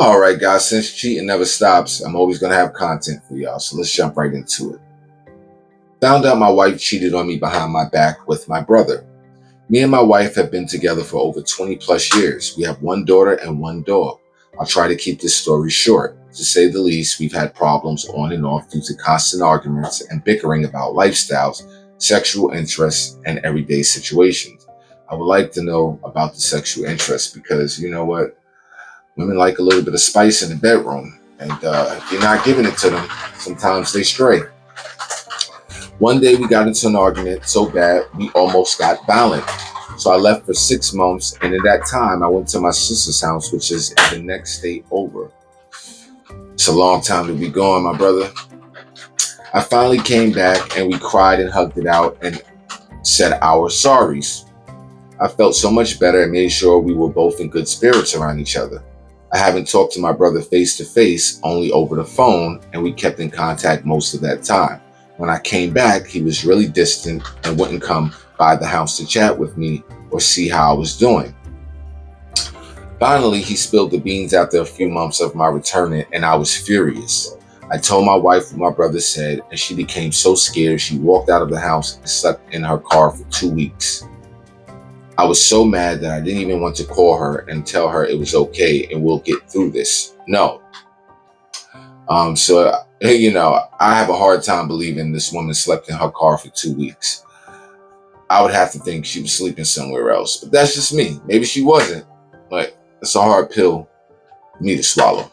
All right, guys, since cheating never stops, I'm always going to have content for y'all. So let's jump right into it. Found out my wife cheated on me behind my back with my brother. Me and my wife have been together for over 20 plus years. We have one daughter and one dog. I'll try to keep this story short. To say the least, we've had problems on and off due to constant arguments and bickering about lifestyles, sexual interests, and everyday situations. I would like to know about the sexual interest because you know what? Women like a little bit of spice in the bedroom. And if you're not giving it to them, sometimes they stray. One day we got into an argument so bad we almost got violent. So I left for 6 months, and in that time I went to my sister's house, which is in the next state over. It's a long time to be gone, my brother. I finally came back and we cried and hugged it out and said our sorries. I felt so much better and made sure we were both in good spirits around each other. I haven't talked to my brother face to face, only over the phone, and we kept in contact most of that time. When I came back, he was really distant and wouldn't come by the house to chat with me or see how I was doing. Finally, he spilled the beans after a few months of my returning, and I was furious. I told my wife what my brother said, and she became so scared she walked out of the house and stuck in her car for 2 weeks. I was so mad that I didn't even want to call her and tell her it was okay and we'll get through this. No. I have a hard time believing this woman slept in her car for 2 weeks. I would have to think she was sleeping somewhere else, but that's just me. Maybe she wasn't, but it's a hard pill for me to swallow.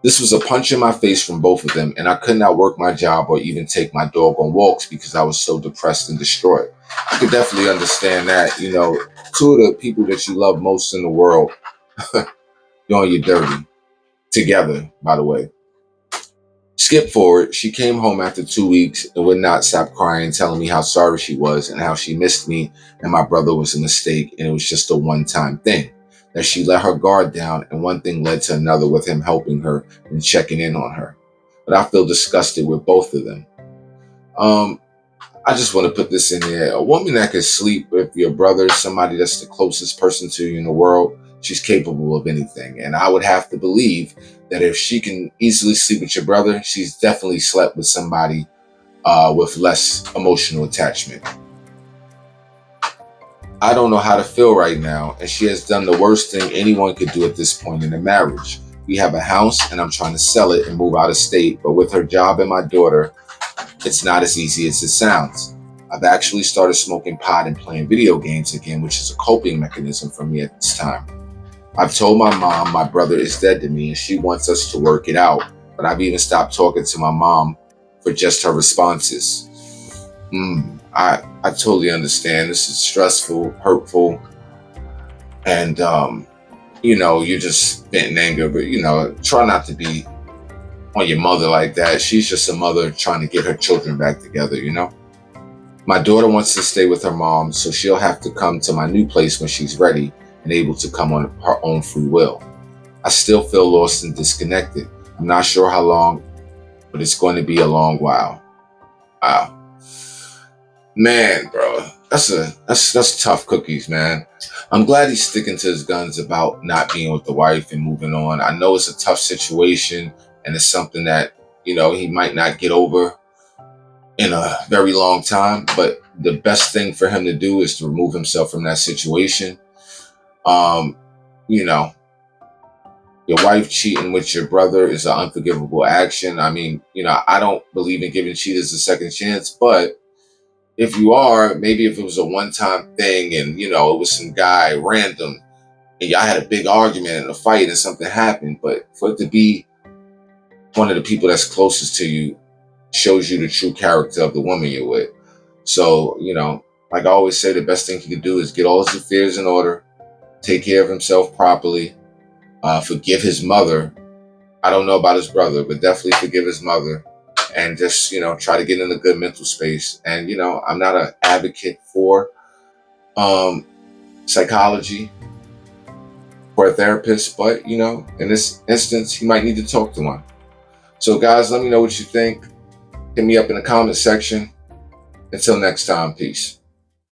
This was a punch in my face from both of them, and I could not work my job or even take my dog on walks because I was so depressed and distraught. I could definitely understand that. You know, two of the people that you love most in the world, doing you dirty together, by the way. Skip forward, she came home after 2 weeks and would not stop crying, telling me how sorry she was and how she missed me and my brother was a mistake and it was just a one-time thing. That she let her guard down and one thing led to another with him helping her and checking in on her. But I feel disgusted with both of them. I just want to put this in there. A woman that can sleep with your brother, somebody that's the closest person to you in the world, she's capable of anything. And I would have to believe that if she can easily sleep with your brother, she's definitely slept with somebody with less emotional attachment. I don't know how to feel right now, and she has done the worst thing anyone could do at this point in a marriage. We have a house, and I'm trying to sell it and move out of state, but with her job and my daughter, it's not as easy as it sounds. I've actually started smoking pot and playing video games again, which is a coping mechanism for me at this time. I've told my mom my brother is dead to me and she wants us to work it out, but I've even stopped talking to my mom for just her responses. I totally understand. This is stressful, hurtful, and you're just venting anger, but try not to be on your mother like that. She's just a mother trying to get her children back together. My daughter wants to stay with her mom, so she'll have to come to my new place when she's ready and able to come on her own free will. I still feel lost and disconnected. I'm not sure how long, but it's going to be a long while. Wow. Man, bro, that's tough cookies, man. I'm glad he's sticking to his guns about not being with the wife and moving on. I know it's a tough situation and it's something that, he might not get over in a very long time, but the best thing for him to do is to remove himself from that situation. Your wife cheating with your brother is an unforgivable action. I mean, I don't believe in giving cheaters a second chance, but if you are, maybe if it was a one-time thing and, it was some guy random and y'all had a big argument and a fight and something happened, but for it to be one of the people that's closest to you shows you the true character of the woman you're with. So, like I always say, the best thing he could do is get all his affairs in order, take care of himself properly, forgive his mother. I don't know about his brother, but definitely forgive his mother. And just, try to get in a good mental space. And, I'm not an advocate for psychology for a therapist, but, in this instance, he might need to talk to one. So, guys, let me know what you think. Hit me up in the comment section. Until next time, peace.